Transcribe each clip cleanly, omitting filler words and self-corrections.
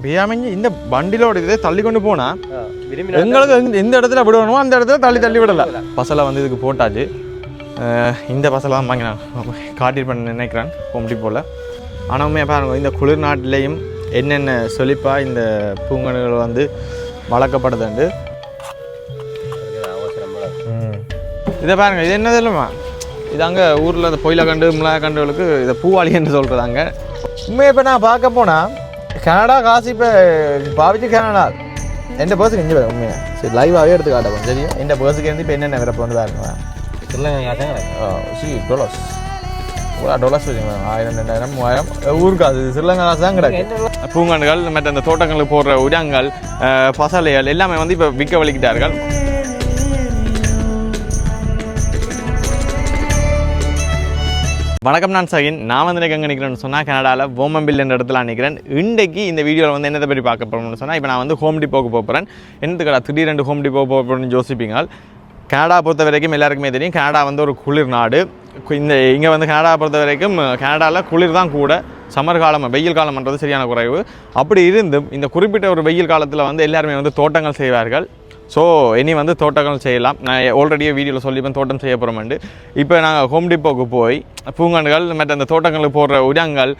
பியாமிஞ்சு இந்த வண்டியிலோட இதே தள்ளி கொண்டு போனால் எங்களுக்கு எந்த இடத்துல விடணுமோ அந்த இடத்துல தள்ளி விடலை. பசலை வந்து இதுக்கு போட்டாச்சு. இந்த பசலை தான் வாங்கி நான் காட்டியிருப்பேன் நினைக்கிறேன் ஹோம் டிப்போவில். ஆனால் பாருங்க இந்த குளிர் நாட்டிலையும் என்னென்ன செழிப்பாக இந்த பூங்கன்றுகள் வந்து வளர்க்கப்படுதுண்டு. இதை பாருங்க, இது என்னது இல்லைம்மா, இது அங்கே ஊரில் இந்த பொயில கண்டு மிளகா கண்டுகளுக்கு இதை பூவாளி என்று சொல்கிறதாங்க. உண்மையை இப்போ நான் பார்க்க போனால் கனடா காசு இப்போ பாவிச்சு கனடா எந்த பர்ஸுக்கு இங்கே வரும் உண்மையாக. சரி லைவாகவே எடுத்து காட்டப்போம். சரியா இந்த பர்ஸுக்கு இருந்து இப்போ என்னென்ன விரப்பு வந்து பாருங்க. $10 $10 வச்சுங்க. 1000 2000 3000 ஊருக்கு அது ஸ்ரீலங்கா காசு தான் கிடையாது. பூங்காண்டுகள் மற்ற அந்த தோட்டங்களுக்கு போடுற உரங்கள் பசலைகள் எல்லாமே வந்து இப்போ விற்க வலிக்கிட்டார்கள். வணக்கம், நான் சகின். நான் வந்து எங்கே நிற்கிறேன்னு சொன்னால் கனடாவில் வோமம்பில் என்ற இடத்துல நிற்கிறேன். இன்றைக்கு இந்த வீடியோவில் வந்து என்னத்தை பற்றி பார்க்க போகிறோம்னு சொன்னால், இப்போ நான் வந்து ஹோம் டிப்போக்கு போகிறேன். என்னத்துக்கடா திடீரெண்டு ஹோம் டிப்போ போகிறேன்னு யோசிப்பீங்க. கனடா பொறுத்த வரைக்கும் எல்லாருக்குமே தெரியும், கனடா வந்து ஒரு குளிர் நாடு. இங்கே வந்து கனடா பொறுத்த வரைக்கும் கனடாவில் குளிர் தான் கூட, சம்மர் காலம் வெயில் காலம்ன்றது சரியான குறைவு. அப்படி இருந்தும் இந்த குறிப்பிட்ட ஒரு வெயில் காலத்தில் வந்து எல்லாருமே வந்து தோட்டங்கள் செய்வார்கள். ஸோ இனி வந்து தோட்டங்கள் செய்யலாம். நான் ஆல்ரெடியே வீடியோவில் சொல்லிப்பேன் தோட்டம் செய்ய போகிறோம்ண்டு. இப்போ நாங்கள் ஹோம் டிப்போக்கு போய் பூங்காண்டுகள் மற்ற அந்த தோட்டங்களுக்கு போடுற உரங்கள்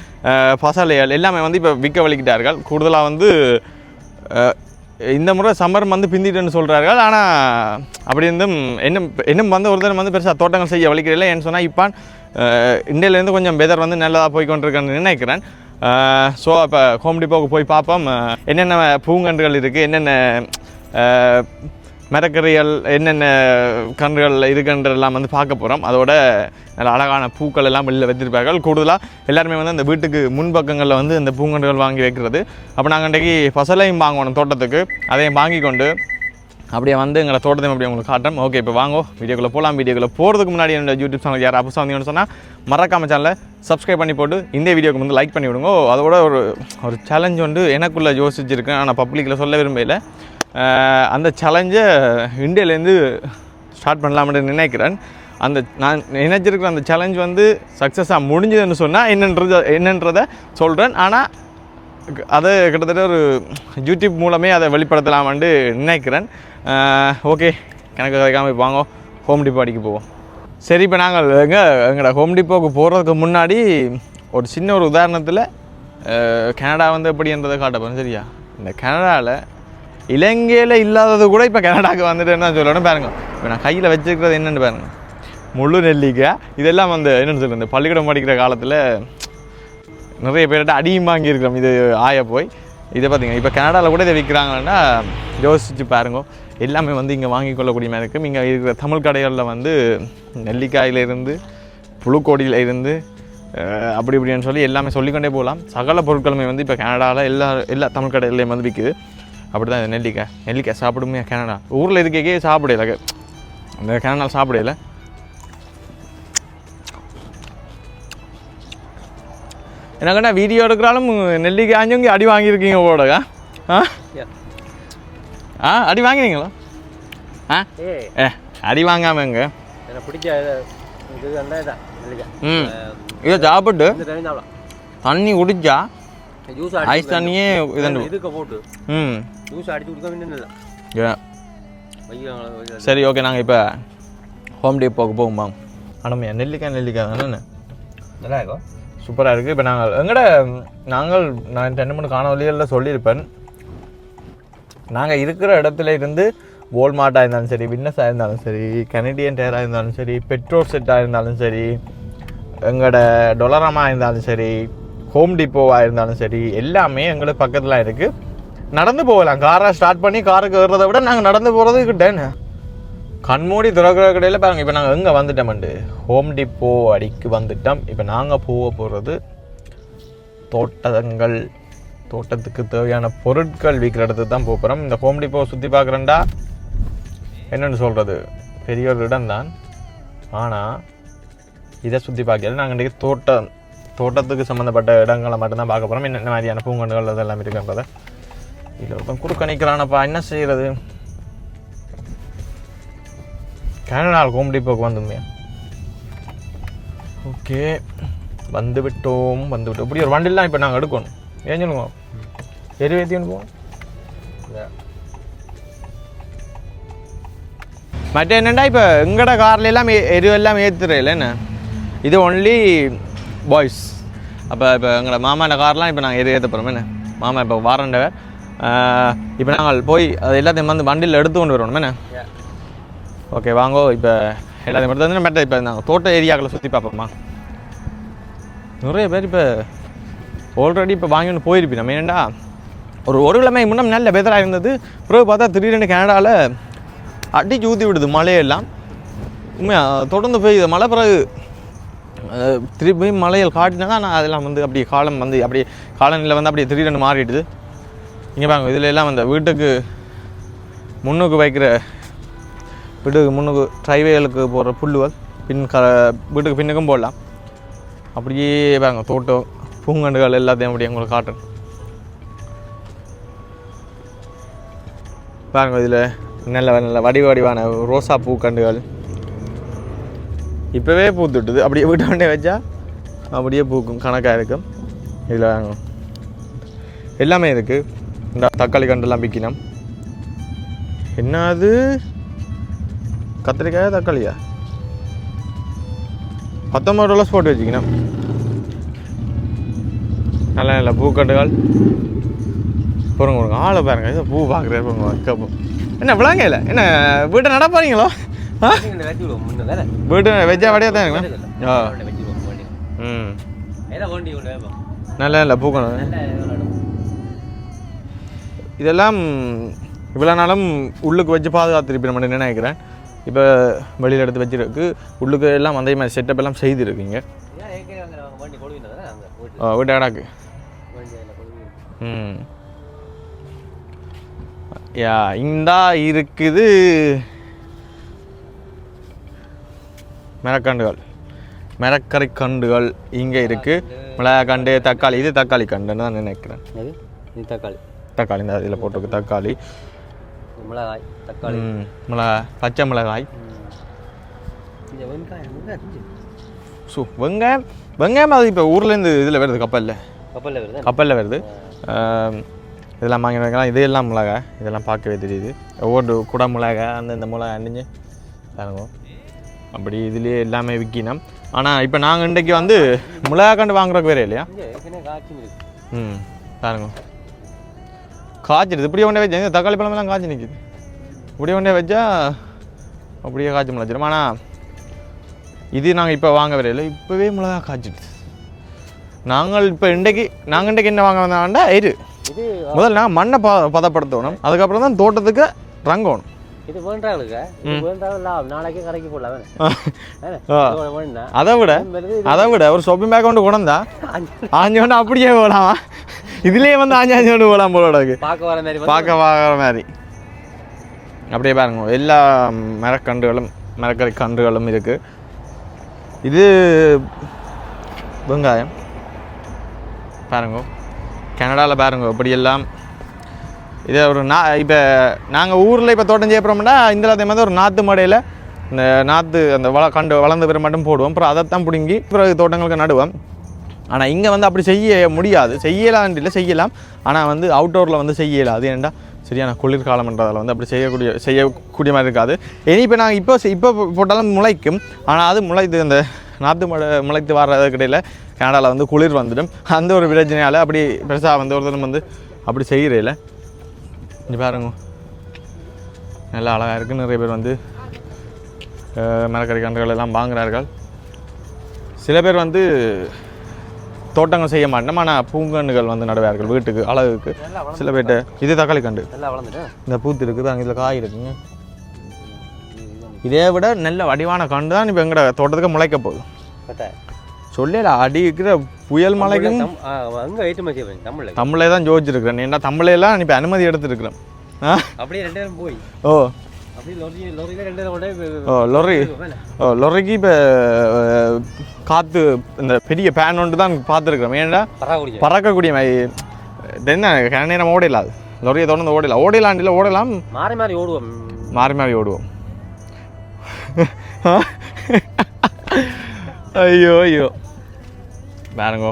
பசலைகள் எல்லாமே வந்து இப்போ விற்க வலிக்கிட்டார்கள். கூடுதலாக வந்து இந்த முறை சம்மர் வந்து பிந்திட்டுன்னு சொல்கிறார்கள். ஆனால் அப்படி இருந்தும் இன்னும் வந்து ஒரு தடவை வந்து பெருசாக தோட்டங்கள் செய்ய வலிக்கிறதில்லை. ஏன்னு சொன்னால் இப்போ இந்தியாவிலேருந்து கொஞ்சம் வெதர் வந்து நல்லதாக போய்கொண்டிருக்கேன்னு நினைக்கிறேன். ஸோ இப்போ ஹோம் டிப்போக்கு போய் பார்ப்போம் என்னென்ன பூங்கன்றுகள் இருக்குது, என்னென்ன மரக்கறிகள் என்னென்ன கன்றுகள் இருக்குன்றெல்லாம் வந்து பார்க்க போகிறோம். அதோட நல்ல அழகான பூக்கள் எல்லாம் வெளியில் வச்சிருப்பார்கள். கூடுதலாக எல்லாருமே வந்து அந்த வீட்டுக்கு முன்பக்கங்களில் வந்து இந்த பூங்கன்றுகள் வாங்கி வைக்கிறது. அப்போ நாங்கள் இன்றைக்கி பசலையும் வாங்கணும் தோட்டத்துக்கு, அதையும் வாங்கி கொண்டு அப்படியே வந்து எங்களை தோட்டத்தையும் அப்படியே உங்களுக்கு காட்டுறோம். ஓகே, இப்போ வாங்கோ வீடியோக்குள்ளே போகலாம். வீடியோக்குள்ளே போகிறதுக்கு முன்னாடி என்னோட யூடியூப் சேனல் யார் புதுசாக வந்தீங்கன்னு சொன்னால் மறக்காம சேனலை சப்ஸ்கிரைப் பண்ணி போட்டு இந்த வீடியோக்கு வந்து லைக் பண்ணி விடுங்க. அதோட ஒரு சேலஞ்ச் வந்து எனக்குள்ளே யோசிச்சிருக்கேன், ஆனால் பப்ளிக்கில் சொல்ல விரும்பல. அந்த சேலஞ்சை இந்தியாவிலேருந்து ஸ்டார்ட் பண்ணலாம்னு நினைக்கிறேன். அந்த நான் நினைச்சிருக்கிற அந்த சேலஞ்ச் வந்து சக்ஸஸாக முடிஞ்சதுன்னு சொன்னால் என்னன்றதை சொல்கிறேன். ஆனால் அதை கிட்டத்தட்ட ஒரு யூடியூப் மூலமே அதை வெளிப்படுத்தலாம்னு நினைக்கிறேன். ஓகே, எனக்கு வைக்காமல் வாங்க ஹோம் டிப்போ அடிக்க போவோம். சரி, இப்போ நாங்கள் எங்களோட ஹோம் டிப்போக்கு போகிறதுக்கு முன்னாடி ஒரு சின்ன ஒரு உதாரணத்தில் கனடா வந்து எப்படின்றதை காட்டப்போம். சரியா, இந்த கனடாவில் இலங்கையில் இல்லாதது கூட இப்போ கனடாவுக்கு வந்துட்டு சொல்லணும். பாருங்கள், இப்போ நான் கையில் வச்சுருக்கிறது என்னென்னு பாருங்கள், முழு நெல்லிக்காய். இதெல்லாம் வந்து என்னென்னு சொல்கிறது, இந்த பள்ளிக்கூடம் படிக்கிற காலத்தில் நிறைய பேர்கிட்ட அடியும் வாங்கியிருக்கிறோம். இது ஆய போய் இதை பார்த்தீங்க இப்போ கனடாவில் கூட இதை விற்கிறாங்கன்னா யோசிச்சு பாருங்க. எல்லாமே வந்து இங்கே வாங்கி கொள்ளக்கூடிய மாதிரி இருக்கும். இங்கே இருக்கிற தமிழ் கடைகளில் வந்து நெல்லிக்காயிலிருந்து புழுக்கோடியில் இருந்து அப்படி இப்படின்னு சொல்லி எல்லாமே சொல்லிக்கொண்டே போகலாம். சகல பொருட்களுமே வந்து இப்போ கனடாவில் எல்லா தமிழ் கடையிலையும் வந்து விற்குது. அப்படி தான் இந்த நெல்லிக்காய் சாப்பிடுமே. கனடா ஊரில் இருக்கே சாப்பிடல, அந்த கனடாவில் சாப்பிடல. என்னக்கண்ணா வீடியோ எடுக்கிறாலும் நெல்லிக்காய் அஞ்சவங்க அடி வாங்கியிருக்கீங்க போடக்கா? அடி வாங்கினீங்களா? அடி வாங்காமங்க இதை சாப்பிட்டு தண்ணி குடிச்சா ஐஸ் தண்ணியே போட்டு சரி. ஓகே, நாங்கள் இப்போ ஹோம் டிப்போக்கு போகுமா? ஆனால் நெல்லிக்காய் தானே நல்லா இருக்கும், சூப்பராக இருக்குது. இப்போ நான் 2 3 காணொலிகளில் சொல்லியிருப்பேன், நாங்கள் இருக்கிற இடத்துல இருந்து வால்மார்ட்டாக இருந்தாலும் சரி, வின்னஸாக இருந்தாலும் சரி, கனடியன் டயராக இருந்தாலும் சரி, பெட்ரோல் செட்டாக இருந்தாலும் சரி, எங்களோட டொலரமாக இருந்தாலும் சரி, ஹோம் டிப்போவாக இருந்தாலும் சரி, எல்லாமே எங்களுக்கு பக்கத்தில் இருக்குது. நடந்து போகலாம். காரை ஸ்டார்ட் பண்ணி காருக்கு ஏறுறதை விட நாங்கள் நடந்து போகிறது கிட்டேன்னு கண்மூடி திறக்கிற கடையில் பாருங்கள். இப்போ நாங்கள் எங்கே வந்துட்டோம்ண்டு ஹோம் டிப்போ அடிக்கு வந்துட்டோம். இப்போ நாங்கள் போகிறது தோட்டத்துக்கு தேவையான பொருட்கள் விற்கிற இடத்துக்கு தான் போகிறோம். இந்த ஹோம் டிப்போ சுற்றி பார்க்குறேன்டா என்னென்னு சொல்கிறது, பெரிய ஒரு இடம் தான். ஆனால் இதை சுற்றி பார்க்கல. நாங்கள் இன்றைக்கி தோட்டத்துக்கு சம்மந்தப்பட்ட இடங்களை மட்டும்தான் பார்க்க போகிறோம். என்னென்ன மாதிரியான பூங்கன்றுகள் அதெல்லாம் இருக்குன்றதை. இதில் ஒருத்தன் குறுக்க நிற்கிறானப்பா, என்ன செய்கிறது? கனடா ஹோம் டிப்போக்கு வந்துமே. ஓகே, வந்துவிட்டோம். இப்படி ஒரு வண்டிலாம் இப்போ நாங்கள் எடுக்கணும். ஏன் சொல்லுவோம், எரு ஏற்றி ஒன்று போவோம். மற்ற என்னென்னா இப்போ எங்கட கார்ல எல்லாம் எரு எல்லாம் ஏற்றுறதில்ல என்ன, இது ஒன்லி பாய்ஸ். அப்போ இப்போ எங்களோட மாமாண்ட கார்லாம் இப்போ நாங்கள் எரு ஏற்ற போகிறோம் என்ன, மாமா இப்போ வாரண்டவர். இப்போ நாங்கள் போய் அது எல்லாத்தையும் வந்து வண்டியில் எடுத்து கொண்டு வரணும் என்ன. ஓகே வாங்கோ, இப்போ எல்லாத்தையும் எடுத்து வந்து மற்ற இப்போ நாங்கள் தோட்ட ஏரியாக்களை சுற்றி பார்ப்போம்மா. நிறைய பேர் இப்போ ஆல்ரெடி இப்போ வாங்கி ஒன்று போயிருப்பேன். நம்ம ஏன்டா ஒரு கிழமை முன்னே நல்ல வெதராக இருந்தது, பிறகு பார்த்தா திடீர்னு கனடாவில் அடிச்சு ஊற்றி விடுது மழையெல்லாம். உண்மையாக தொடர்ந்து பெய்யுது மழை, பிறகு திருப்பி மழையில் காட்டினா தான் நான் அதெல்லாம் வந்து அப்படியே காலம் வந்து அப்படியே காலநிலை வந்து அப்படியே திடீர்னு மாறிடுது. இங்கே பாருங்க, இதில் எல்லாம் அந்த வீட்டுக்கு முன்னுக்கு வைக்கிற வீட்டுக்கு முன்னுக்கு ட்ரைவேலுக்கு போடுற புல்லுகள் வீட்டுக்கு பின்னுக்கும் போடலாம். அப்படியே பாருங்க தோட்டம் பூங்கண்டுகள் எல்லாத்தையும் அப்படியே உங்களுக்கு காட்டுறேன் பாருங்க. இதில் நல்ல நல்ல வடிவான ரோசா பூக்கண்டுகள் இப்போவே பூத்துட்டுது. அப்படியே வீட்டு வண்டியை வச்சா அப்படியே பூக்கும், கணக்காக இருக்கும். இதில் எல்லாமே இருக்குது. இந்த தக்காளி கண்டெல்லாம் விற்கணும். என்னது கத்திரிக்காயா தக்காளியா? $19 போட்டு வச்சுக்கணும். நல்ல நல்ல பூக்கண்டுகள் பொருங்க ஆளை பாருங்க. இதை பூ பார்க்குறேன் பொருங்க வைக்கப்போ. என்ன விளாங்க இல்லை என்ன வீட்டை நட போகிறீங்களோ? வீட்டு வெஜ்ஜா வடையாக தான் இருக்குண்ணா. நல்ல நல்ல பூக்கணும். இதெல்லாம் இவ்வளோ நாளும் உள்ளுக்கு வச்சு பாதுகாத்துருப்பேன் நம்ம நினைக்கிறேன். இப்போ வெளியில் எடுத்து வச்சுருக்கு. உள்ளுக்கு எல்லாம் அதே மாதிரி செட்டப் எல்லாம் செய்துருக்கீங்க. வீட்டு அடாக்கு யா இந்தா இருக்குது மிளகண்டுகள், மிளக்கரை கண்டுகள் இங்கே இருக்குது. மிளகாக்கண்டு, தக்காளி. இது தக்காளி கண்டுன்னு தான் நினைக்கிறேன். தக்காளி இந்த இதில் போட்டிருக்கு. தக்காளி, மிளகாய், தக்காளி, பச்சை மிளகாய், வெங்காயம். வெங்காயம் அது இப்போ ஊர்லேருந்து இதில் வருது, கப்பலில் வருது. இதெல்லாம் வாங்கி வைக்கலாம். இதெல்லாம் மிளகாய், இதெல்லாம் பார்க்கவே தெரியுது. ஒவ்வொரு குடை மிளகாய் அந்த மிளகாய் அணிஞ்சு பாருங்க. அப்படி இதுலேயே எல்லாமே விற்கினோம். ஆனால் இப்போ நாங்கள் இன்றைக்கு வந்து மிளகாக்கண்டு வாங்குறதுக்கு வேறு இல்லையா? பாருங்க காய்ச்சிடுது. இப்படியே கொண்டே வச்சா தக்காளி பழமெல்லாம் காய்ச்சி நிற்கிது. இப்படியே கொண்டே வச்சா அப்படியே காய்ச்சி முளைச்சிடும். ஆனால் இது நாங்கள் இப்போ வாங்க வரையில இப்போவே மிளகா காய்ச்சிடுது. நாங்கள் இன்றைக்கு என்ன வாங்க வந்தாண்டா இரு முதல்ல நாங்கள் மண்ணை பதப்படுத்தணும். அதுக்கப்புறம் தான் தோட்டத்துக்கு ரங்கணும். இது வேண்டாங்களுக்கு நாளைக்கே கரைக்கு போடலாம். அதை விட ஒரு ஷாப்பிங் பேக் கொண்டு கொண்டா ஆஞ்சு கொண்டு அப்படியே போகலாமா? இதுலேயே வந்து ஆஞ்சு கொண்டு போகலாம் போல பார்க்க வர மாதிரி. அப்படியே பாருங்க எல்லா மரக்கறி கன்றுகளும் இருக்குது. இது வெங்காயம் பாருங்க. கனடாவில் பாருங்க இப்படியெல்லாம். இதை ஒரு இப்போ நாங்கள் ஊரில் இப்போ தோட்டம் செய்யப்படுறோம்னா இந்த அதே மாதிரி ஒரு நாற்று மடையில் இந்த நாற்று அந்த வளர்ந்த பிற மட்டும் போடுவோம். அப்புறம் அதைத்தான் பிடுங்கி பிறகு தோட்டங்களுக்கு நடுவோம். ஆனால் இங்கே வந்து அப்படி செய்ய முடியாது. செய்யலான்னு இல்லை, செய்யலாம். ஆனால் வந்து அவுட்டோரில் வந்து செய்யலாம். அது ஏன்டா சரியான குளிர்காலம்ன்றதால் வந்து அப்படி செய்யக்கூடிய மாதிரி இருக்காது. இனி இப்போ நாங்கள் இப்போ போட்டாலும் முளைக்கும். ஆனால் அது முளைத்து இந்த நாற்று முளைத்து வர்றதுக்கு இடையில் கனடாவில் வந்து குளிர் வந்துடும். அந்த ஒரு பிரச்சனையால் அப்படி பெருசாக வந்து ஒருத்தரும் வந்து அப்படி செய்கிறதில்ல. இங்கே பாருங்க நல்லா அழகாக இருக்குது. நிறைய பேர் வந்து மரக்கறி கன்றுகள் எல்லாம் வாங்குகிறார்கள். சில பேர் வந்து தோட்டங்கள் செய்ய மாட்டோம், ஆனால் பூங்கன்றுகள் வந்து நடுவார்கள் வீட்டுக்கு அழகுக்கு. சில பேர்கிட்ட இது தக்காளி கண்டு இந்த பூத்து இருக்குது, அங்கே இதில் காய் இருக்குங்க. இதே விட நல்ல வடிவான கண்டு தான் இப்போ எங்கட தோட்டத்துக்கு முளைக்க போகுது. சொல்லல அடிக்கிற புயல் மழைக்கும் தமிழே தான் ஜோதிச்சிருக்கிறேன். ஏன்னா தமிழையெல்லாம் இப்போ அனுமதி எடுத்துருக்கிறேன். லொரிக்கு இப்போ காற்று இந்த பெரிய பேன் ஒன்று தான் பார்த்துருக்குறோம். ஏன்னா பறக்கக்கூடிய என்ன நேரம் ஓடையில அது லொரியை தொடர்ந்து ஓடையிலாண்டில் ஓடலாம். மாறி ஓடுவோம். ஐயோ பாருங்கோ.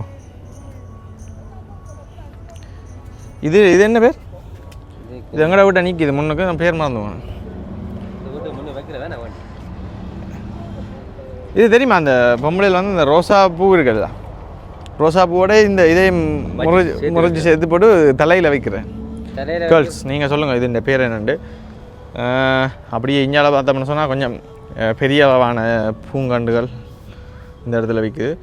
இது இது என்ன பேர்? இது எங்கட விட்ட நிற்கிது முன்னுக்கு நான் பேர் மறந்துவேன். இது தெரியுமா அந்த பொம்பளையில் வந்து இந்த ரோசா பூ இருக்குல்ல, ரோசா பூவோட இந்த இதே முறிஞ்சு சேர்த்து போட்டு தலையில் வைக்கிறேன். கேர்ள்ஸ் நீங்கள் சொல்லுங்கள் இது இந்த பேர் என்னண்டு. அப்படியே இஞ்சால பார்த்தோம்னு சொன்னால் கொஞ்சம் பெரிய அளவான பூங்கண்டுகள் இந்த இடத்துல விற்குது.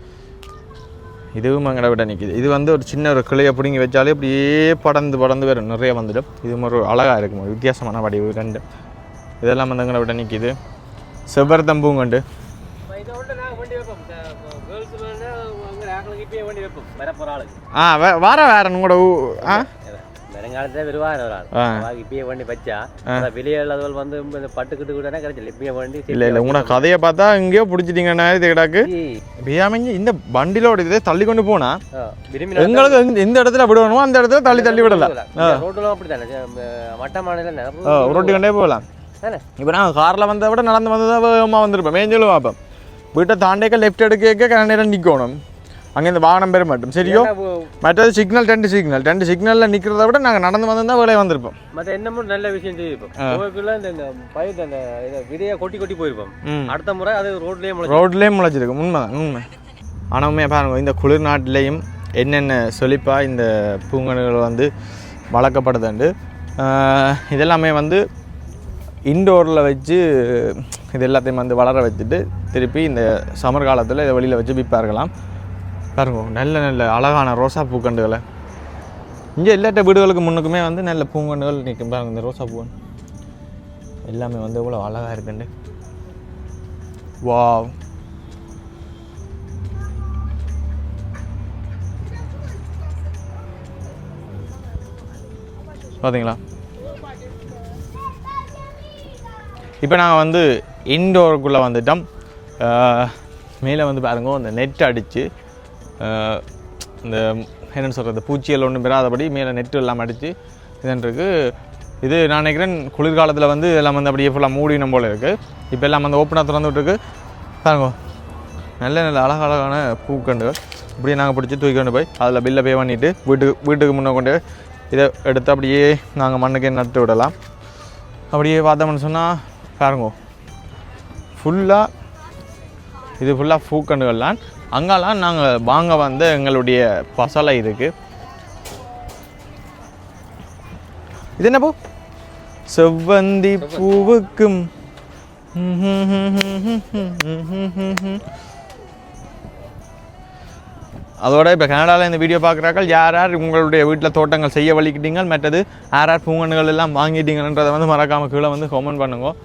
இதுவும் எங்கட விட நிற்கிது. இது வந்து ஒரு சின்ன ஒரு கிளையை பிடுங்கி வச்சாலே அப்படியே படந்து வரும், நிறைய வந்துடும். இது ஒரு அழகாக இருக்கும், ஒரு வித்தியாசமான வடிவு ரெண்டு. இதெல்லாம் வந்து எங்கட விட நிற்கிது. செவ்வரத்தம் பூங்கண்டு வார வேற கூட வருங்காலத்தில் வருவார் ஒரு ஆள் இப்பயே வண்டி வச்சா வெளியேறதுவள் வந்து பட்டுக்கிட்டு கூட கிடைச்சல இப்பயே வண்டி இல்லை இல்லை உங்களோட கதையை பார்த்தா எங்கேயோ பிடிச்சிட்டீங்கண்ணா. இது கிடாக்கு பியாமஞ்சி இந்த வண்டியிலோட இதே தள்ளி கொண்டு போனா எங்களுக்கு எந்த இடத்துல விடணுமோ அந்த இடத்துல தள்ளி விடலாம். ரோட்டுலாம் அப்படித்தானே வட்டமான ரோட்டு கொண்டே போகலாம். இப்போ நாங்கள் காரில் வந்ததை விட நடந்து வந்ததான் வேகமாக வந்திருப்போம். மேஞ்சலும் பார்ப்போம். வீட்டை தாண்டேக்க லெஃப்ட் எடுக்க கரண்டேரம் நிற்கணும். அங்கே இந்த வாகனம் பெற மாட்டோம். சரியோ மற்றது சிக்னல் ரெண்டு சிக்னலில் நிற்கிறத விட நாங்கள் நடந்து வந்திருந்தா வேலையை வந்திருப்போம். மற்ற என்னமோ நல்ல விஷயம் செய்யிருப்போம். இந்த பயிர் அந்த விதையை கொட்டி போயிருப்போம். அடுத்த முறை அது ரோட்லேயே முளைச்சிருக்கு. உண்மை. ஆனால் உண்மையாக பாருங்க, இந்த குளிர் நாட்டிலையும் என்னென்ன செழிப்பாக இந்த பூங்கன்றுகள் வந்து வளர்க்கப்படுதுண்டு. இதெல்லாமே வந்து இன்டோரில் வச்சு இது எல்லாத்தையும் வந்து வளர வச்சுட்டு திருப்பி இந்த சம்மர் காலத்தில் இதை வெளியில் வச்சு விற்பார்களாம். பாருங்க நல்ல அழகான ரோசா பூக்கண்டுகளை இங்கே எல்லாட்ட வீடுகளுக்கு முன்னுக்குமே வந்து நல்ல பூங்கண்டுகள் நிற்கும். பாருங்க இந்த ரோசா பூ எல்லாமே வந்து எவ்வளோ அழகாக இருக்குண்டு. வாவ், பார்த்தீங்களா? இப்போ நாங்கள் வந்து இன்டோருக்குள்ளே வந்துட்டோம். மேலே வந்து பாருங்க இந்த நெட் அடித்து இந்த என்னென்னு சொல்கிறது பூச்சியல் ஒன்றும் பெறாதபடி மேலே நெட்டு எல்லாம் அடித்து இதுன்றிருக்கு. இது நான் நினைக்கிறேன் குளிர்காலத்தில் வந்து எல்லாம் வந்து அப்படியே ஃபுல்லாக மூடினும் போல் இருக்குது. இப்போ எல்லாம் வந்து ஓப்பனாக திறந்துவிட்டுருக்கு. பாருங்க நல்ல அழகான பூக்கண்டுகள் இப்படியே நாங்கள் பிடிச்சி தூக்கி கொண்டு போய் அதில் பில்லை பே பண்ணிவிட்டு வீட்டுக்கு முன்னே கொண்டு இதை எடுத்து அப்படியே நாங்கள் மண்ணுக்கே நட்டு விடலாம். அப்படியே பார்த்தோம்னு சொன்னால் பாருங்க இது ஃபுல்லாக பூக்கண்டுகள்லாம். அங்கெல்லாம் நாங்கள் வாங்க வந்த எங்களுடைய பசலை இருக்குது. இது என்ன பூ? செவ்வந்தி பூவுக்கும் அதோட இப்போ கனடாவில் இந்த வீடியோ பார்க்குறாக்கள் யார் உங்களுடைய வீட்டில் தோட்டங்கள் செய்ய வலிக்கிட்டீங்க, மற்றது யார் பூங்கண்டுகள் எல்லாம் வாங்கிட்டீங்கன்றதை வந்து மறக்காமல் கீழே வந்து கமெண்ட் பண்ணுங்க.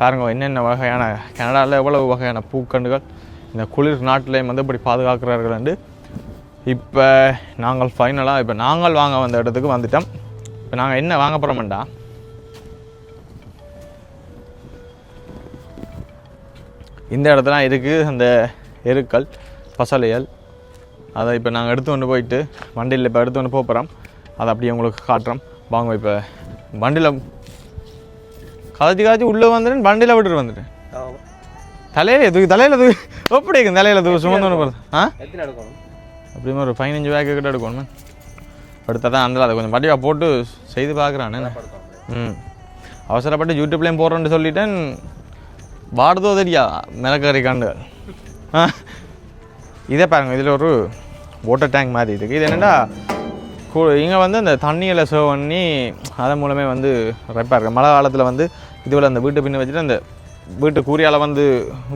பாருங்க என்னென்ன வகையான கனடாவில் எவ்வளவு வகையான பூக்கண்டுகள் இந்த குளிர் நாட்டிலையும் வந்து இப்படி பாதுகாக்கிறார்கள். இப்போ நாங்கள் ஃபைனலாக இப்போ நாங்கள் வாங்க வந்த இடத்துக்கு வந்துட்டோம். இப்போ நாங்கள் என்ன வாங்க போகிறோம்டா, இந்த இடத்துல இருக்குது அந்த எருக்கள் பசலைகள். அதை இப்போ நாங்கள் எடுத்து கொண்டு போயிட்டு வண்டியில் இப்போ எடுத்து கொண்டு போகிறோம். அதை அப்படியே உங்களுக்கு காட்டுறோம். வாங்க இப்போ வண்டியில் காய்ச்சி உள்ளே வந்துட்டேன், வண்டியில் விட்டுட்டு வந்துட்டேன். தலையில் தூக்கி எப்படி இருக்கும் தலையில் தூக்கி சுமந்து போகிறது? அப்படியுமே ஒரு 15 பேக்கு கிட்ட எடுக்கணும். எடுத்தால் தான் அந்த அதை கொஞ்சம் வடிவாக போட்டு செய்து பார்க்குறான்னு. அவசரப்பட்டு யூடியூப்லேயும் போடுறேன்னு சொல்லிட்டேன். வாடுதோ தெரியா மிளகறி காண்டுகள். இதே பாருங்கள், இதில் ஒரு வாட்டர் டேங்க் மாதிரி இருக்குது. இது என்னென்னா இங்கே வந்து அந்த தண்ணியில் சேவ் பண்ணி அதன் மூலமே வந்து ரெப்பாக இருக்குது. மழை காலத்தில் வந்து இதுவில் அந்த வீட்டு பின்ன வச்சுட்டு அந்த வீட்டு கூரியால் வந்து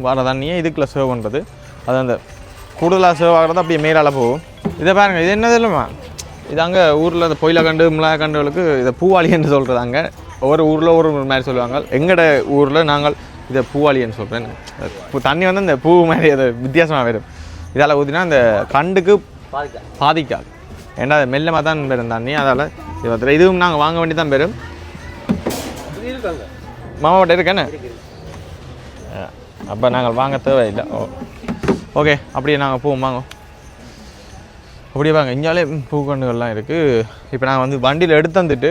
வர தண்ணியை இதுக்குள்ளே சேவ் பண்ணுறது. அது அந்த கூடுதலாக சேவ் ஆகிறது அப்படியே மேலால் போகும். இதை பாருங்கள், இது என்னது இல்லைம்மா, இது அங்கே ஊரில் இந்த பொயிலக்கண்டு மிளகாக்கண்டுகளுக்கு இதை பூவாளின்னு சொல்கிறது. அங்கே ஒவ்வொரு ஊரில் ஒரு மாதிரி சொல்லுவாங்க. எங்களோட ஊரில் நாங்கள் இதை பூவாளின்னு சொல்கிறேன். தண்ணி வந்து இந்த பூ மாதிரி அதை வித்தியாசமாக வரும். இதால் ஊற்றினா இந்த கண்டுக்கு பாதிக்காது. ஏன்னா அது மெல்லமாக தான் பெறும் தண்ணி. அதால் இதுவும் நாங்கள் வாங்க வேண்டி தான் பெறும். மாமாட்ட இருக்கேன்னு அப்போ நாங்கள் வாங்க தேவையில்லை. ஓகே, அப்படியே நாங்கள் போவோம். வாங்க அப்படியே வாங்க. இங்காலே பூக்கண்டுகள்லாம் இருக்குது. இப்போ நாங்கள் வந்து வண்டியில் எடுத்து வந்துட்டு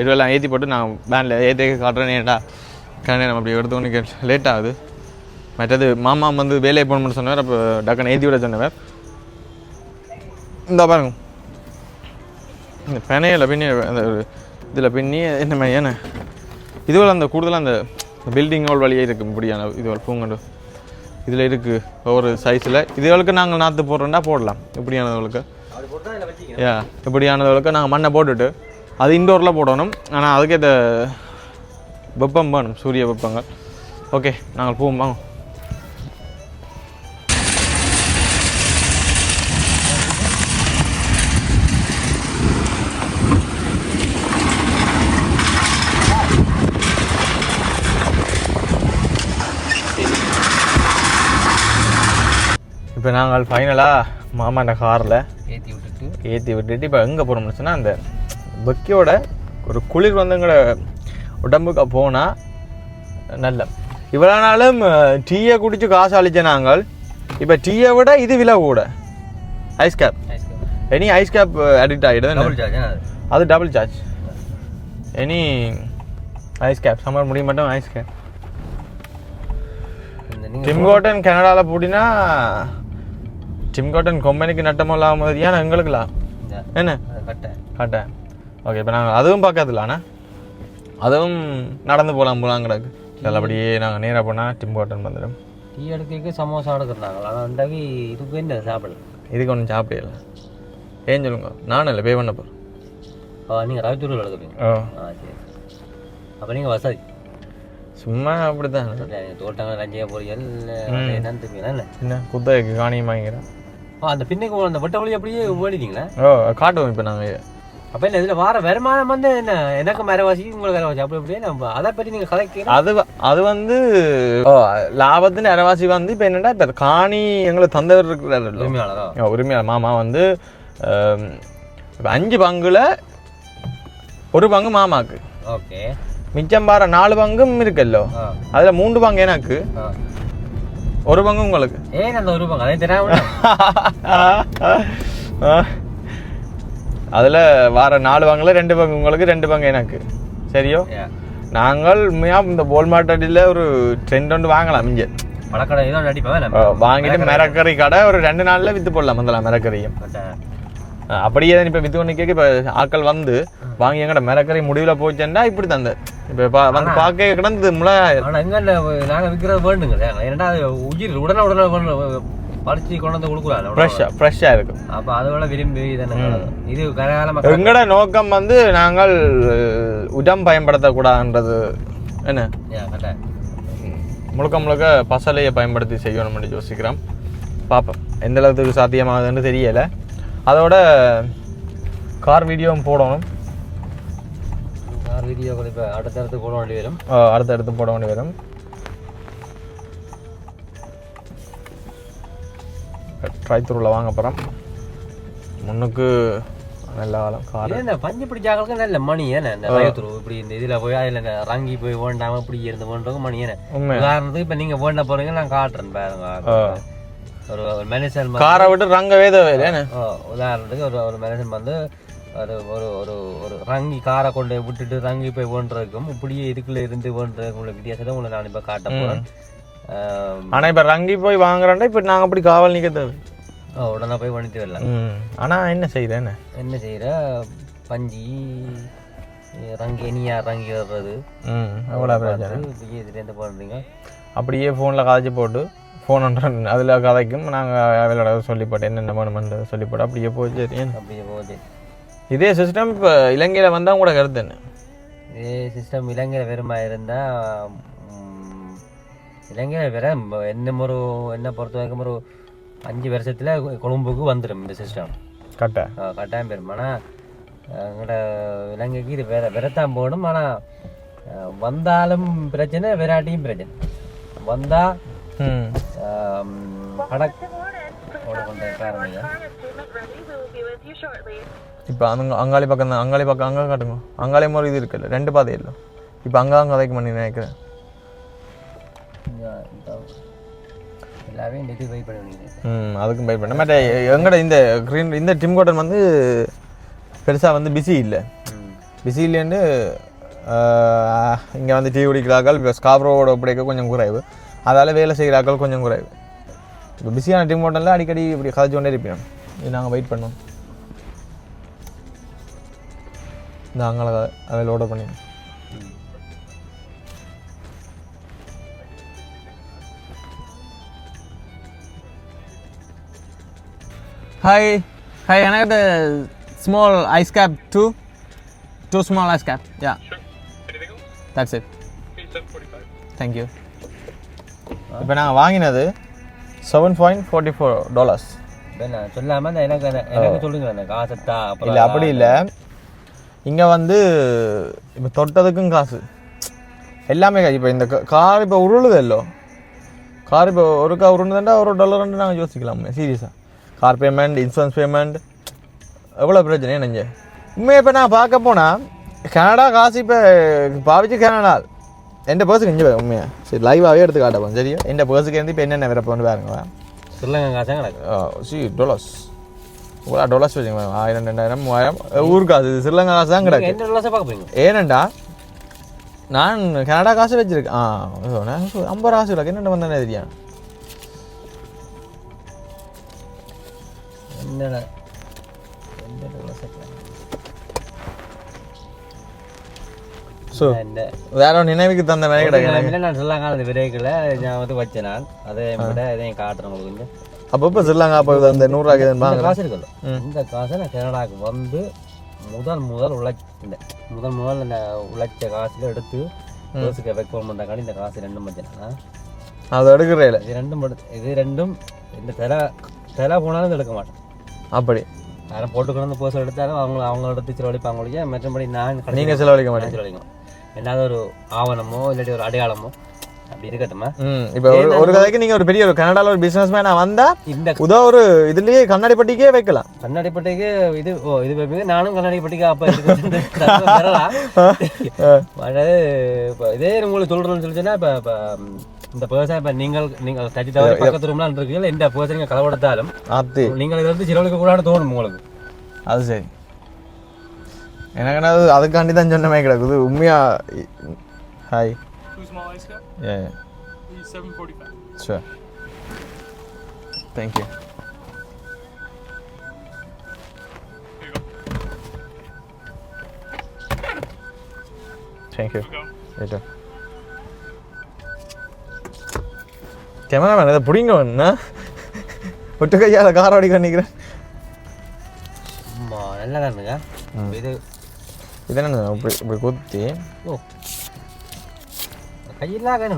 இதுவெல்லாம் ஏற்றி போட்டு நான் வேனில் ஏற்றி காட்டுறேன். ஏன்டா நம்ம அப்படி எடுத்தோன்னு லேட் ஆகுது. மற்றது மாமா வந்து வேலையை போகணும்னு சொன்னவர். அப்போ டக்குன்னு ஏற்றி விட சொன்னவர். இந்த பாருங்க இந்த பெனையில் பின்னி அந்த இதில் பின்னி என்ன மாதிரி ஏன்னா இதுவரை அந்த கூடுதலாக அந்த பில்டிங்கோல் வழியே இருக்குது இப்படியான இதுவரை பூங்கண்டு இதில் இருக்குது ஒவ்வொரு சைஸில் இதுகளுக்கு நாங்கள் நாற்று போடுறோன்னா போடலாம் இப்படியானதுகளுக்கு இப்படியானதுகளுக்கு நாங்கள் மண்ணை போட்டுட்டு அது இன்டோரில் போடணும். ஆனால் அதுக்கு இந்த வெப்பம் வேணும், சூரிய வெப்பங்கள். ஓகே, நாங்கள் போவோம் வாங்க. இப்போ நாங்கள் ஃபைனலாக மாமாண்ட காரில் ஏற்றி விட்டுட்டு இப்போ எங்கே போகிறோம்னு சொன்னால் அந்த பக்கியோட ஒரு குளிர் வந்துங்கிற உடம்புக்கு போனால் நல்ல இவ்வளோ நாளும் டீயை குடித்து காசு அழிச்ச நாங்கள் இப்போ டீயை விட இது விலை கூட. Ice cap any ice cap addict ஆகிடுது, அது double charge. Any ice cap summer முடிய மாட்டோம். ஐஸ் கேப் டிம் கார்டன் கனடாவில் போட்டினா டிம் கார்டன் கம்பெனிக்கு நட்டமும் இல்லாமல் ஏன்னா எங்களுக்குலாம் என்ன கட்ட. ஓகே, இப்போ நாங்கள் அதுவும் பார்க்கறதுலாண்ணா, அதுவும் நடந்து போகலாம் கிடக்கு. நல்லபடியே நாங்கள் நேராக போனால் டிம் கார்டன் வந்துடும். டீ எடுக்க சமோசா எடுக்கிறாங்க, ஆனால் அந்தாக்கி இதுக்கு என்ன சாப்பிடல, இதுக்கு ஒன்றும் சாப்பிடல. ஏன் சொல்லுங்க, நானும் இல்லை பே பண்ண போகிறேன். நீங்கள் ராஜ்தூரில் எடுக்கிறீங்க? சரி. அப்போ நீங்கள் வசதி சும்மா அப்படி தான் தோட்டங்கள் லஞ்சியாக போறீங்க என்னன்னு தெரியுங்களா? என்ன குத்தகைக்கு காணியும் வாங்கிறேன். அந்த பின்னுக்கு அந்த வெட்ட வழி அப்படியே ஓடிட்டீங்களா? காட்டுவோம் இப்போ நாங்கள். அப்போ இல்லை இதில் வார வருமானம் வந்து என்ன எனக்கு மரவாசி உங்களுக்கு அரைவாசி அப்படி அப்படியே நம்ம அதை பற்றி நீங்கள் கதைக்கிறீங்க. அது வந்து லாபத்தின் அரைவாசி வந்து இப்போ என்னென்னா இப்போ காணி எங்களுக்கு தந்தவர் இருக்கிறார் உரிமையாளர் மாமா வந்து இப்போ 5 பங்குல 1 பங்கு மாமாக்கு. ஓகே, மிச்சம் பாரு 4 பங்கும் இருக்குல்லோ, அதுல 3 பங்கு எனக்கு, 1 பங்கு உங்களுக்கு. ஏன் அந்த 1 பங்கு அதே தெரியாம அதுல வார 4 பங்குல 2 பங்கு உங்களுக்கு, 2 பங்கு எனக்கு. சரியோ? நாங்கள் இந்த போல்மாட்டில் ஒரு ட்ரெண்ட் ஒன்று வாங்கலாம். இங்கே பழக்கடை ஏதோ அடிப்பேன் வாங்கிட்டு மிரக்கறி கடை ஒரு 2 நாள்ல வித்து போடலாம். வந்துடலாம் மிரக்கறியும் அப்படியே தான். இப்போ வித்து ஒன்று கேட்க இப்போ ஆட்கள் வந்து வாங்கி எங்கட மிரக்கறி முடிவில் போச்சுன்னா இப்படி தந்த இப்போ வந்து பார்க்க கிடந்து முளை. ஆனால் எங்கே நாங்கள் விற்கிறது வேண்டுங்க, ஏன்னா உயிர் உடனே பறிச்சு கொண்டு வந்து கொடுக்குறாங்க, ஃப்ரெஷ்ஷாக இருக்கும். அப்போ அதோட விரும்பி இது கரகாலம். எங்கட நோக்கம் வந்து நாங்கள் உடம் பயன்படுத்தக்கூடாதுன்றது என்ன, முழுக்க பசலையை பயன்படுத்தி செய்யணும்னு யோசிக்கிறோம். பார்ப்போம் எந்த அளவுக்கு சாத்தியமாகுதுன்னு தெரியலை. அதோட கார் வீடியோவும் போடணும். கார் வீடியோ இப்போ அடுத்தடுத்து போட வேண்டி வரும். அடுத்தடுத்து போட வேண்டி வரும். ட்ரை த்ரூவில் வாங்க போகிறோம். முன்னுக்கு நல்ல காலம் கார் இந்த பஞ்சு பிடிச்சாக்களுக்கு நல்ல மணி ஏன்னா இந்த ட்ரைத்ரூ இப்படி இந்த இதில் போய் அதில் ரங்கி போய் வேண்டாமல் இப்படி இருந்து வேண்டவங்க மணி ஏன்னா. உதாரணத்துக்கு இப்போ நீங்கள் வேண்ட போகிறீங்க, நான் காட்டுறேன் பாருங்க. ஒரு மனுஷன் காரை விட்டு ரங்கவே தேவையில்லை. உதாரணத்துக்கு ஒரு மனுஷன் வந்து ஒரு ஒரு ஒரு ரங்கி காரை கொண்டு விட்டுட்டு ரங்கி போய் வேண்டுறதுக்கும் இப்படியே இதுக்குள்ள இருந்து வேண்டுறதுக்கு உள்ள வித்தியாசத்தை உங்களை நான் இப்போ காட்ட போகிறேன். ஆனால் இப்போ ரங்கி போய் வாங்குறோன்னா இப்போ நாங்கள் அப்படி காவல் நிற்க தேவை, உடனே போய் பண்ணிட்டு வரலாம். ஆனால் என்ன செய்கிறேன் செய்கிற பஞ்சி ரங்கி இனியார் ரங்கி வர்றது அவ்வளோ இதுலேருந்து போடுறீங்க. அப்படியே ஃபோனில் காய்ச்சி போட்டு ஃபோன் பண்ணுறேன், அதில் கதைக்கும் நாங்கள் அவளோட சொல்லி போட்டேன் என்னென்ன வேணுமென்று சொல்லி போட்டு அப்படியே போச்சு. அப்படியே போகுது. இதே சிஸ்டம் இப்போ இலங்கையில் வந்தால் கூட கருத்து என்ன, இதே சிஸ்டம் இலங்கையில் வெறுமா இருந்தால் இலங்கையில் வேற என்ன பொறுத்த வரைக்கும் ஒரு 5 வருஷத்தில் கொழும்புக்கு வந்துடும் இந்த சிஸ்டம். கட்டாயம் பெறும். ஆனால் எங்களோட இலங்கைக்கு இது விரத்தான் போகணும். ஆனால் வந்தாலும் பிரச்சனை, விராட்டியும் பிரச்சனை. வந்தால் இப்போ அங்காளி பக்கம் தான், அங்காளி பக்கம் அங்கே காட்டுங்க. அங்காளி மாதிரி இது இருக்குல்ல, 2 பாதை இல்லை. இப்போ அங்கே கதைக்கு பண்ணி நினைக்கிறேன். அதுக்கும் பை பண்ண மாட்டேன். எங்கட இந்த டிம் கார்டன் வந்து பெருசாக வந்து பிஸி இல்லைன்னு இங்கே வந்து டீ குடிக்கிறார்கள். இப்போ ஸ்காப்ரோவோட ஒப்படைக்க கொஞ்சம் குறைவு, அதால் வேலை செய்கிறார்கள் கொஞ்சம் குறைவு. இப்போ பிஸியான டிம் கார்டனில் அடிக்கடி இப்படி கதைச்சு கொண்டே இருப்போம். இது நாங்கள் வெயிட் பண்ணோம். இந்த அங்கே அதில் ஆர்டர் பண்ணி. ஹாய் ஹாய், எனக்கு small ice cap two small ice cap. Yeah, that's it. Thank you. இப்போ நாங்கள் வாங்கினது $7.44. சொல்லாமல் எனக்கு சொல்லுங்க காசத்தா. இல்லை அப்படி இல்லை, இங்கே வந்து இப்போ தொட்டதுக்கும் காசு எல்லாமே காசு. இப்போ இந்த கார் இப்போ உருளுது இல்லோ, கார் இப்போ ஒருக்கா உருண்டுதாண்டா $1 நாங்கள் யோசிக்கலாமே சீரியஸாக. கார் பேமெண்ட், இன்சூரன்ஸ் பேமெண்ட், எவ்வளோ பிரச்சனை நெஞ்சு உண்மையை. இப்போ நான் பார்க்க போனால் கனடா காசு இப்போ பாவிச்சு கனடா எந்த பர்ஸுக்கு இங்கே உண்மையாக சரி லைவாகவே எடுத்து காட்டப்போம். சரியா, எந்த பர்ஸுக்கு இருந்து இப்போ என்னென்ன வரப்போன்னு பாருங்க. சொல்லுங்க காசா கிடக்கு $. இவ்வளோ $. வச்சுங்க, 1000, 2000, 3000 ஊர் காசு. இது ஸ்ரீலங்கா காசு தான் கிடக்கு. ஏனண்டா நான் கனடா காசு வச்சுருக்கேன். 50 காசு கிடக்கு. என்னென்ன வந்தேன்னு தெரியும். ஸோ வேற ஒரு நினைவுக்கு தந்த மாதிரி கிடையாது. நான் ஸ்ரீலங்கா விரைவில் நான் வந்து வச்சேன். நான் அதை விட இதையும் காட்டுறேன் உங்களுக்கு. அப்பப்போ ஸ்ரீலங்கா போய் அந்த 100 காசு இருக்குல்ல, இந்த காசை நான் கனடாவுக்கு வந்து முதல் இந்த உழைச்ச காசுல எடுத்து ரோஸுக்கு வைக்கோல் பண்ணுறாங்க. இந்த காசு ரெண்டும் வச்சேன். அதை எடுக்கிறேன். இது ரெண்டும் இந்த தலை போனாலும் எடுக்க மாட்டேன். அப்படி யாரும் போட்டுக்கணும் போஸ்ட் எடுத்தாலும் அவங்க எடுத்து செலவழிப்பாங்க. மற்றபடி நான் நீங்கள் செலவழிக்க மாட்டேன். செலவழிக்கணும். என்னாவது ஒரு ஆவணமோ இல்லாட்டி ஒரு அடையாளமோ அப்படி இருக்கட்டுமா. இப்போ ஒரு கதைக்கு நீங்கள் ஒரு பெரிய ஒரு கனடாவில் ஒரு பிஸ்னஸ் மேனாக வந்தால் இந்த ஒரு இதுலேயே கண்ணாடி பட்டிக்கே வைக்கலாம். கண்ணாடி பட்டிக்கு இது வைப்பீங்க. நானும் கண்ணாடி பட்டிக்கு அப்போ வரலாம். இப்போ இதே உங்களுக்கு சொல்கிறேன்னு சொல்லிச்சுன்னா இப்போ இந்த பர்சன் இப்போ நீங்கள் தச்சு தவிர பக்கத்து ரூம்லாம் இருக்கீங்க. எந்த பர்சன் நீங்கள் கலவெடுத்தாலும் நீங்கள் இதை வந்து செலவழிக்க கூடாது தோணும் உங்களுக்கு. அது சரி, எனக்கு என்ன அதுக்காண்டி தான் சொன்னமே கிடக்குது உண்மையா. Hi, yeah, he's 745. Sure, thank you. Thank you. Later. Cameraman இதை பிடிங்க வேணுண்ணா. ஒட்டு கையால் கார் ஓடி பண்ணிக்கிறேன். நல்லா தானுங்க இது. இது என்ன இப்படி குத்தி கையில்லாக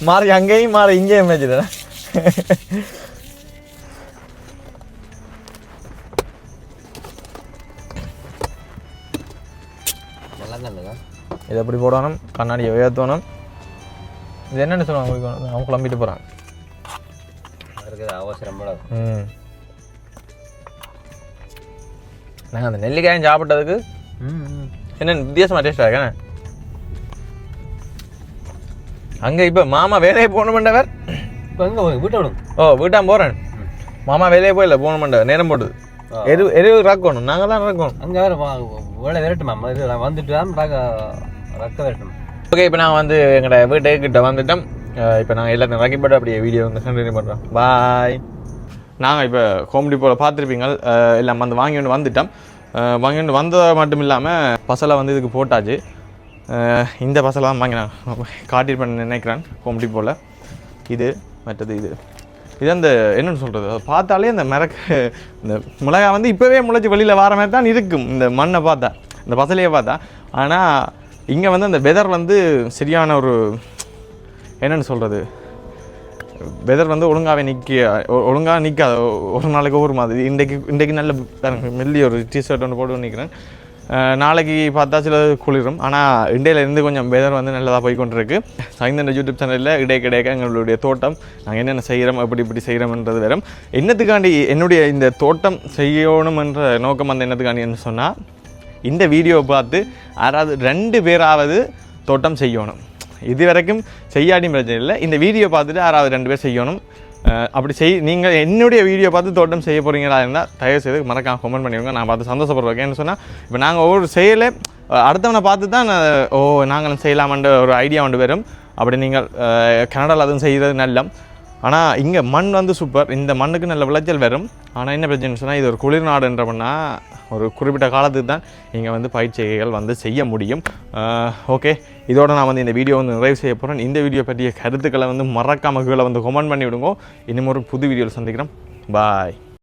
மாறி அங்கேயும் மாறி இங்கேயும் மேய்ச்சிட. இதை எப்படி போடணும், கண்ணாடியை உயர்த்தணும். இது என்னென்னு சொல்லுவாங்க, அவங்க கிளம்பிட்டு போகிறாங்க. அவசரம். நாங்கள் அந்த நெல்லிக்காயும் சாப்பிட்டதுக்கு என்ன வித்தியாசமாக டேஸ்ட் ஆகேண்ணே. அங்கே இப்போ மாமா வேலையை போகணுமெண்டவர். இப்போ எங்கே வீட்டை விடும்? வீட்டாக போகிறேன். மாமா வேலையை போயில போகணுமெண்டவர். நேரம் போட்டுது. எரு ரக்கணும். நாங்கள் தான் ரக்கணும். அங்கே வேறு வேலை விரட்டுமா வந்துட்டு தான் ரக்க விரட்டணும். ஓகே, இப்போ நாங்கள் வந்து எங்களோட வீட்டுக்கிட்ட வந்துட்டோம். இப்போ நாங்கள் எல்லாத்தையும் ரக்கி போட்டு அப்படியே வீடியோ வந்து கண்டினியூ பண்ணுறோம். பாய். நாங்கள் இப்போ ஹோம் டிப்போவில் பார்த்துருப்பீங்க எல்லாம் வந்து வாங்கிட்டு வந்துட்டோம். வாங்கிட்டு வந்தது மட்டும் இல்லாமல் பசலை வந்து இதுக்கு போட்டாச்சு. இந்த பசலை தான் வாங்கி நான் காட்டியிருப்பேன் நினைக்கிறேன் ஹோம் டிப்போவில். இது மற்றது இது அந்த என்னென்னு சொல்கிறது, பார்த்தாலே அந்த இந்த மிளகாய் வந்து இப்போவே முளைச்சி வெளியில் வர மாதிரி தான் இருக்கும் இந்த மண்ணை பார்த்தா, இந்த பசலையை பார்த்தா. ஆனால் இங்கே வந்து அந்த வெதர் வந்து சரியான ஒரு என்னென்னு சொல்கிறது, வெதர் வந்து ஒழுங்காகவே ஒழுங்காக நிற்காது. ஒரு நாளைக்கு ஒவ்வொரு மாதிரி. இன்றைக்கு நல்ல மெல்லி ஒரு டிஷர்ட் ஒன்று போட்டு நிற்கிறேன். நாளைக்கு பார்த்தா சில குளிரும். ஆனால் இந்தியாவிலேருந்து கொஞ்சம் வெதர் வந்து நல்லதாக போய்கொண்டிருக்கு. இந்த யூடியூப் சேனலில் இடைக்கிடைக்க எங்களுடைய தோட்டம் நாங்கள் என்னென்ன செய்கிறோம், இப்படி செய்கிறோம்ன்றது வரும். என்னத்துக்காண்டி என்னுடைய இந்த தோட்டம் செய்யணுமென்ற நோக்கம் வந்து என்னத்துக்காண்டி என்ன சொன்னால், இந்த வீடியோவை பார்த்து யாராவது 2 பேராவது தோட்டம் செய்யணும். இது வரைக்கும் செய்யாடி பிரச்சனை இல்லை. இந்த வீடியோ பார்த்துட்டு யாராவது 2 பேர் செய்யணும். அப்படி நீங்கள் என்னுடைய வீடியோ பார்த்து தோட்டம் செய்ய போகிறீங்களா இருந்தால் தயவு செய்து மறக்காம கமெண்ட் பண்ணிடுங்க. நான் பார்த்து சந்தோஷப்படுறேன். என்ன சொன்னால், இப்போ நாங்கள் ஒவ்வொரு செயலை அடுத்தவனை பார்த்து தான் நாங்களும் செய்யலாமன்ற ஒரு ஐடியா கொண்டு வரும். அப்படி நீங்கள் கனடாவில் அதுவும் செய்கிறது நல்ல. ஆனால் இங்கே மண் வந்து சூப்பர், இந்த மண்ணுக்கு நல்ல விளைச்சல் வரும். ஆனால் என்ன பிரச்சனைன்னு சொன்னால் இது ஒரு குளிர் நாடுன்றப்பன்னா ஒரு குறிப்பிட்ட காலத்துக்கு தான் இங்கே வந்து பயிற்சிகள் வந்து செய்ய முடியும். ஓகே, இதோட நான் வந்து இந்த வீடியோ வந்து நிறைவு செய்ய போகிறேன். இந்த வீடியோ பற்றிய கருத்துக்களை வந்து மறக்காம கீழே வந்து கமெண்ட் பண்ணி விடுங்க. இன்னும் ஒரு புது வீடியோவில் சந்திக்கிறோம். பாய்.